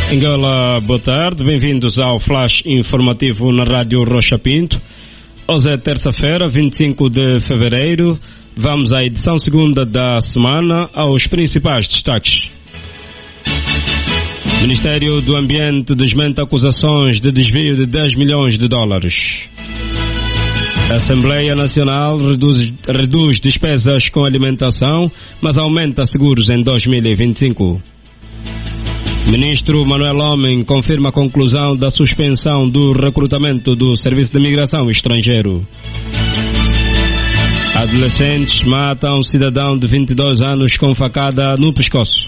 Angola, boa tarde, bem-vindos ao Flash Informativo na Rádio Rocha Pinto. Hoje é terça-feira, 25 de fevereiro. Vamos à edição segunda da semana, aos principais destaques. O Ministério do Ambiente desmente acusações de desvio de 10 milhões de dólares. A Assembleia Nacional reduz despesas com alimentação, mas aumenta seguros em 2025. Ministro Manuel Homem confirma a conclusão da suspensão do recrutamento do Serviço de Migração Estrangeiro. Adolescentes matam um cidadão de 22 anos com facada no pescoço.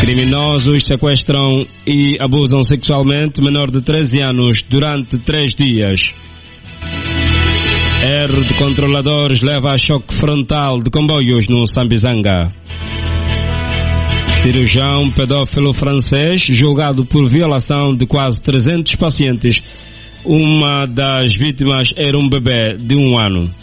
Criminosos sequestram e abusam sexualmente menor de 13 anos durante 3 dias. Erro de controladores leva a choque frontal de comboios no Sambizanga. Cirurgião pedófilo francês julgado por violação de quase 300 pacientes. Uma das vítimas era um bebê de 1 ano.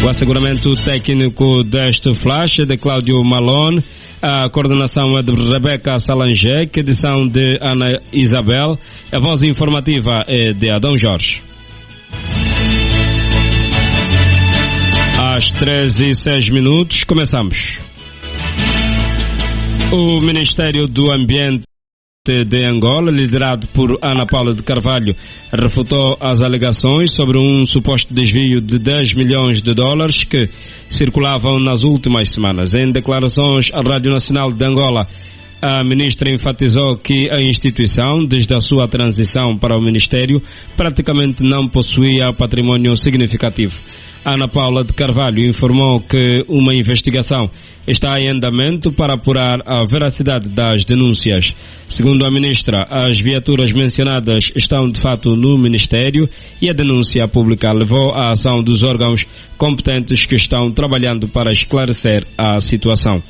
O asseguramento técnico deste flash é de Cláudio Malone. A coordenação é de Rebeca Salangec, edição de Ana Isabel. A voz informativa é de Adão Jorge. Às 13h06, começamos. O Ministério do Ambiente de Angola, liderado por Ana Paula de Carvalho, refutou as alegações sobre um suposto desvio de 10 milhões de dólares que circulavam nas últimas semanas. Em declarações à Rádio Nacional de Angola, a ministra enfatizou que a instituição, desde a sua transição para o Ministério, praticamente não possuía patrimônio significativo. Ana Paula de Carvalho informou que uma investigação está em andamento para apurar a veracidade das denúncias. Segundo a ministra, as viaturas mencionadas estão de fato no Ministério e a denúncia pública levou à ação dos órgãos competentes que estão trabalhando para esclarecer a situação.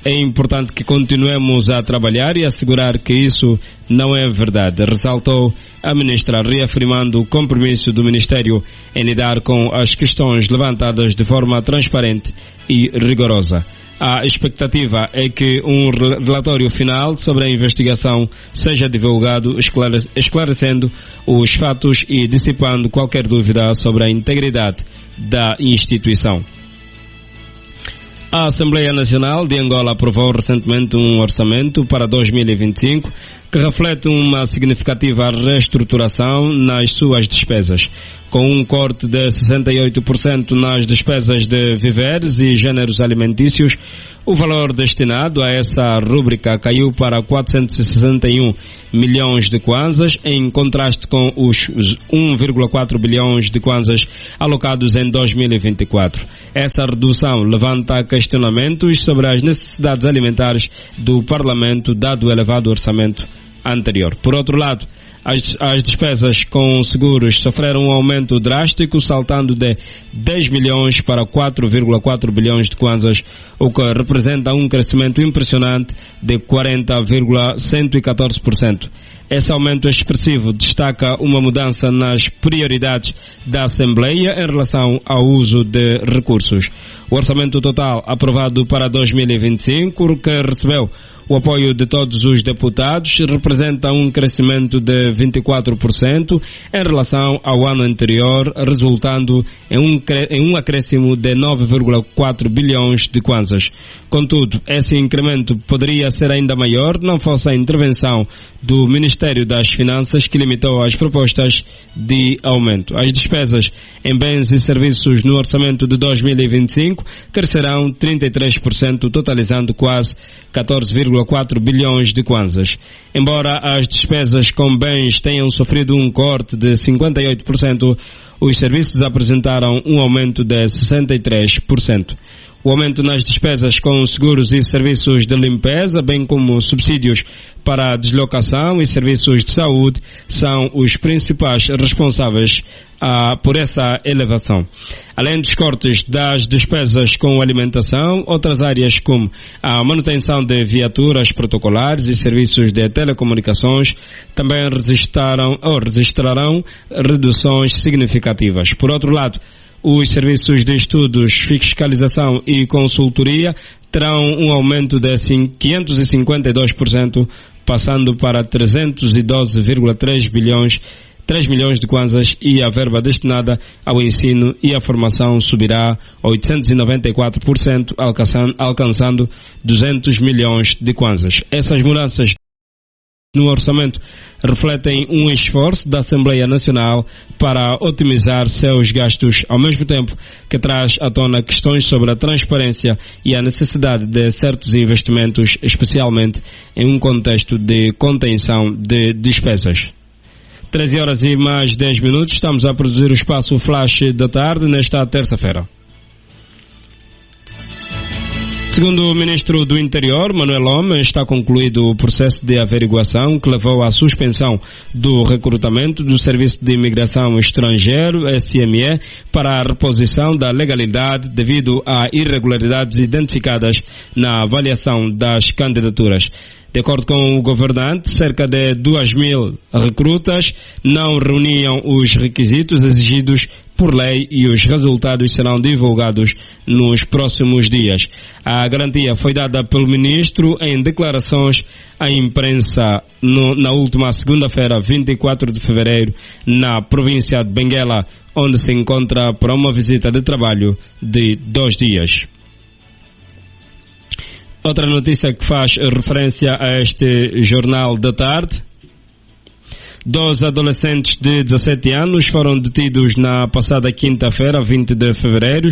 É importante que continuemos a trabalhar e assegurar que isso não é verdade, ressaltou a ministra, reafirmando o compromisso do Ministério em lidar com as questões levantadas de forma transparente e rigorosa. A expectativa é que um relatório final sobre a investigação seja divulgado, esclarecendo os fatos e dissipando qualquer dúvida sobre a integridade da instituição. A Assembleia Nacional de Angola aprovou recentemente um orçamento para 2025 que reflete uma significativa reestruturação nas suas despesas, com um corte de 68% nas despesas de víveres e géneros alimentícios. O valor destinado a essa rúbrica caiu para 461 milhões de kwanzas, em contraste com os 1,4 bilhões de kwanzas alocados em 2024. Essa redução levanta questionamentos sobre as necessidades alimentares do Parlamento, dado o elevado orçamento anterior. Por outro lado, as despesas com seguros sofreram um aumento drástico, saltando de 10 milhões para 4,4 bilhões de kwanzas, o que representa um crescimento impressionante de 40,114%. Esse aumento expressivo destaca uma mudança nas prioridades da Assembleia em relação ao uso de recursos. O orçamento total aprovado para 2025, que recebeu o apoio de todos os deputados, representa um crescimento de 24% em relação ao ano anterior, resultando em um acréscimo de 9,4 bilhões de kwanzas. Contudo, esse incremento poderia ser ainda maior, não fosse a intervenção do Ministério das Finanças, que limitou as propostas de aumento. As despesas em bens e serviços no orçamento de 2025 crescerão 33%, totalizando quase 14,4 bilhões de kwanzas. Embora as despesas com bens tenham sofrido um corte de 58%, os serviços apresentaram um aumento de 63%. O aumento nas despesas com seguros e serviços de limpeza, bem como subsídios para a deslocação e serviços de saúde, são os principais responsáveis por essa elevação. Além dos cortes das despesas com alimentação, outras áreas como a manutenção de viaturas protocolares e serviços de telecomunicações também registrarão reduções significativas. Por outro lado, Os serviços de estudos, fiscalização e consultoria terão um aumento de 552%, passando para 312,3 milhões de kwanzas, e a verba destinada ao ensino e à formação subirá 894%, alcançando 200 milhões de kwanzas. Essas mudanças no orçamento refletem um esforço da Assembleia Nacional para otimizar seus gastos, ao mesmo tempo que traz à tona questões sobre a transparência e a necessidade de certos investimentos, especialmente em um contexto de contenção de despesas. 13h10, estamos a produzir o espaço Flash da tarde nesta terça-feira. Segundo o Ministro do Interior, Manuel Homem, está concluído o processo de averiguação que levou à suspensão do recrutamento do Serviço de Imigração Estrangeiro, SME, para a reposição da legalidade devido a irregularidades identificadas na avaliação das candidaturas. De acordo com o governante, cerca de 2.000 recrutas não reuniam os requisitos exigidos por lei e os resultados serão divulgados nos próximos dias. A garantia foi dada pelo ministro em declarações à imprensa na última segunda-feira, 24 de fevereiro, na província de Benguela, onde se encontra para uma visita de trabalho de 2 dias. Outra notícia que faz referência a este jornal da tarde: 2 adolescentes de 17 anos foram detidos na passada quinta-feira, 20 de fevereiro,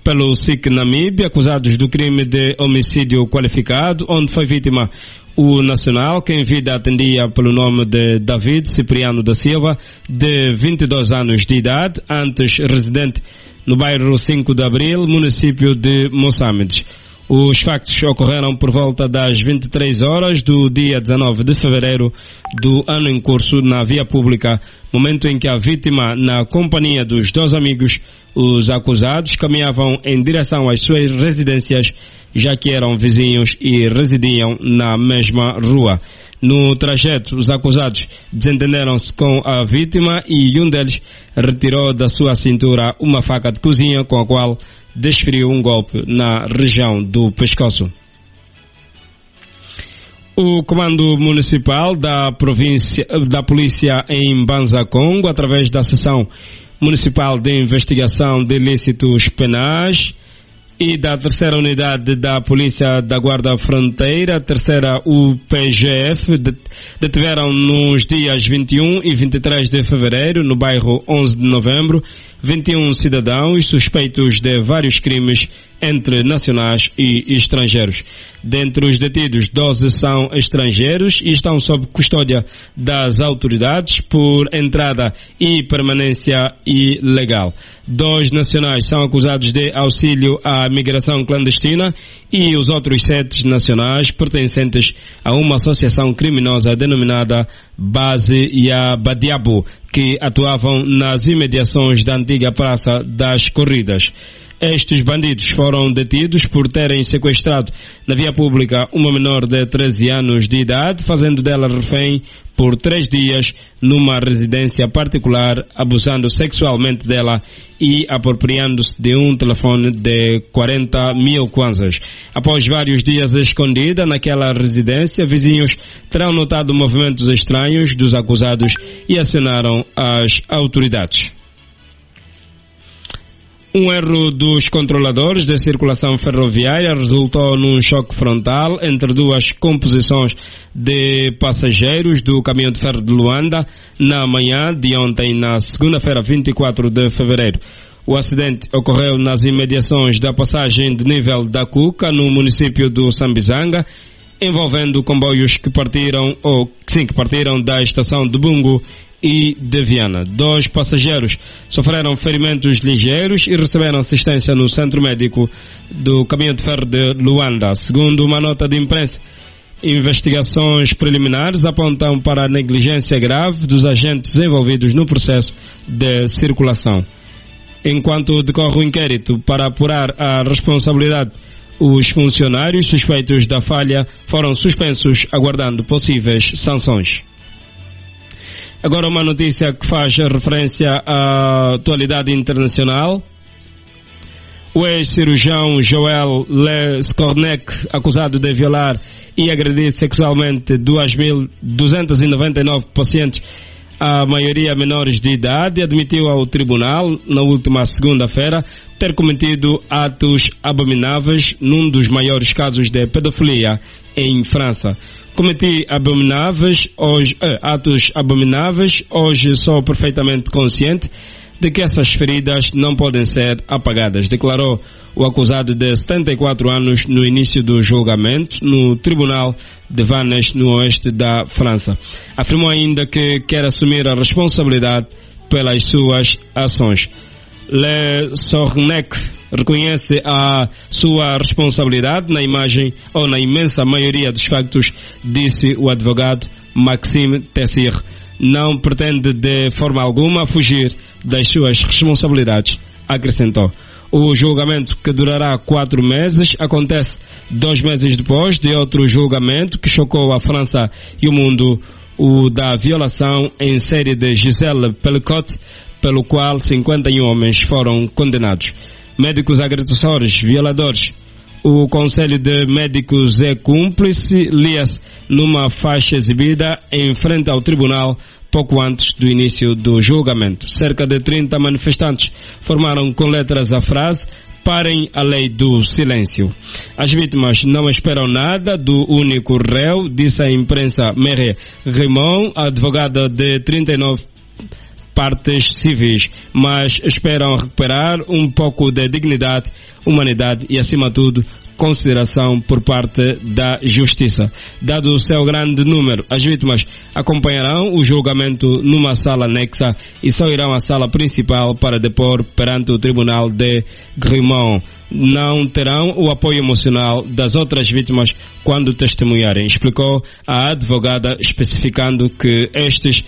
pelo SIC Namíbia, acusados do crime de homicídio qualificado, onde foi vítima o nacional, que em vida atendia pelo nome de David Cipriano da Silva, de 22 anos de idade, antes residente no bairro 5 de Abril, município de Moçambique. Os factos ocorreram por volta das 23 horas do dia 19 de fevereiro do ano em curso na via pública, momento em que a vítima, na companhia dos 2 amigos, os acusados, caminhavam em direção às suas residências, já que eram vizinhos e residiam na mesma rua. No trajeto, os acusados desentenderam-se com a vítima e um deles retirou da sua cintura uma faca de cozinha com a qual desferiu um golpe na região do pescoço. O Comando Municipal da Polícia em Banza Congo, através da Seção Municipal de Investigação de Ilícitos Penais e da Terceira Unidade da Polícia da Guarda Fronteira, Terceira UPGF, detiveram nos dias 21 e 23 de fevereiro, no bairro 11 de novembro, 21 cidadãos suspeitos de vários crimes entre nacionais e estrangeiros. Dentre os detidos, 12 são estrangeiros e estão sob custódia das autoridades por entrada e permanência ilegal. 2 nacionais são acusados de auxílio à migração clandestina e os outros 7 nacionais pertencentes a uma associação criminosa denominada Base Yabadiabo, que atuavam nas imediações da antiga Praça das Corridas. Estes bandidos foram detidos por terem sequestrado na via pública uma menor de 13 anos de idade, fazendo dela refém por 3 dias numa residência particular, abusando sexualmente dela e apropriando-se de um telefone de 40 mil kwanzas. Após vários dias escondida naquela residência, vizinhos terão notado movimentos estranhos dos acusados e acionaram as autoridades. Um erro dos controladores de circulação ferroviária resultou num choque frontal entre 2 composições de passageiros do caminhão de ferro de Luanda na manhã de ontem, na segunda-feira, 24 de fevereiro. O acidente ocorreu nas imediações da passagem de nível da Cuca, no município do Sambizanga, envolvendo comboios que partiram da estação de Bungo e de Viana. 2 passageiros sofreram ferimentos ligeiros e receberam assistência no centro médico do caminhão de ferro de Luanda. Segundo uma nota de imprensa, investigações preliminares apontam para a negligência grave dos agentes envolvidos no processo de circulação. Enquanto decorre o inquérito para apurar a responsabilidade, os funcionários suspeitos da falha foram suspensos, aguardando possíveis sanções. Agora uma notícia que faz referência à atualidade internacional. O ex-cirurgião Joel Lescornec, acusado de violar e agredir sexualmente 2.299 pacientes, a maioria menores de idade, admitiu ao tribunal, na última segunda-feira, ter cometido atos abomináveis num dos maiores casos de pedofilia em França. Cometi atos abomináveis, hoje sou perfeitamente consciente de que essas feridas não podem ser apagadas, declarou o acusado de 74 anos no início do julgamento no Tribunal de Vannes, no oeste da França. Afirmou ainda que quer assumir a responsabilidade pelas suas ações. Lescornec reconhece a sua responsabilidade na imagem ou na imensa maioria dos factos, disse o advogado Maxime Tessier. Não pretende de forma alguma fugir das suas responsabilidades, acrescentou. O julgamento, que durará 4 meses, acontece 2 meses depois de outro julgamento que chocou a França e o mundo, o da violação em série de Gisèle Pelicot, pelo qual 51 homens foram condenados. Médicos agressores, violadores. O Conselho de Médicos é cúmplice, lia-se numa faixa exibida em frente ao tribunal pouco antes do início do julgamento. Cerca de 30 manifestantes formaram com letras a frase "Parem a lei do silêncio". As vítimas não esperam nada do único réu, disse à imprensa Mireille Raymond, advogada de 39 partes civis, mas esperam recuperar um pouco de dignidade, humanidade e, acima de tudo, consideração por parte da justiça. Dado o seu grande número, as vítimas acompanharão o julgamento numa sala anexa e só irão à sala principal para depor perante o Tribunal de Grimont. Não terão o apoio emocional das outras vítimas quando testemunharem, explicou a advogada, especificando que este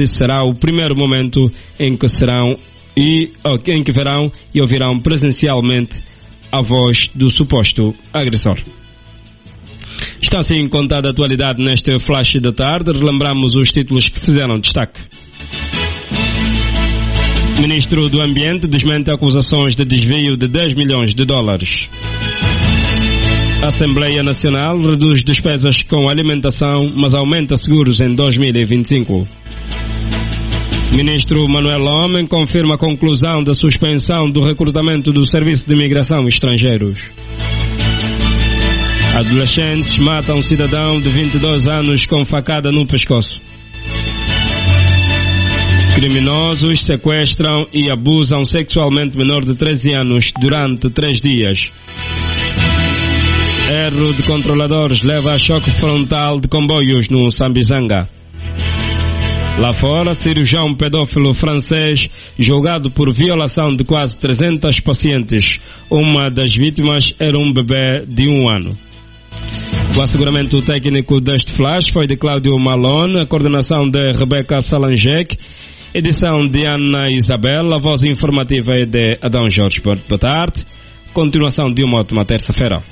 será o primeiro momento em que verão e ouvirão presencialmente a voz do suposto agressor. Está assim contada a atualidade neste flash da tarde. Relembramos os títulos que fizeram destaque. Ministro do Ambiente desmente acusações de desvio de 10 milhões de dólares. A Assembleia Nacional reduz despesas com alimentação, mas aumenta seguros em 2025. Ministro Manuel Homem confirma a conclusão da suspensão do recrutamento do Serviço de Imigração Estrangeiros. Adolescentes matam um cidadão de 22 anos com facada no pescoço. Criminosos sequestram e abusam sexualmente menor de 13 anos durante 3 dias. Erro de controladores leva a choque frontal de comboios no Sambizanga. Lá fora, cirurgião pedófilo francês julgado por violação de quase 300 pacientes. Uma das vítimas era um bebê de 1 ano. O asseguramento técnico deste flash foi de Cláudio Malone, a coordenação de Rebeca Salanjek, edição de Ana Isabel, a voz informativa é de Adão Jorge. Boa tarde, continuação de uma ótima terça-feira.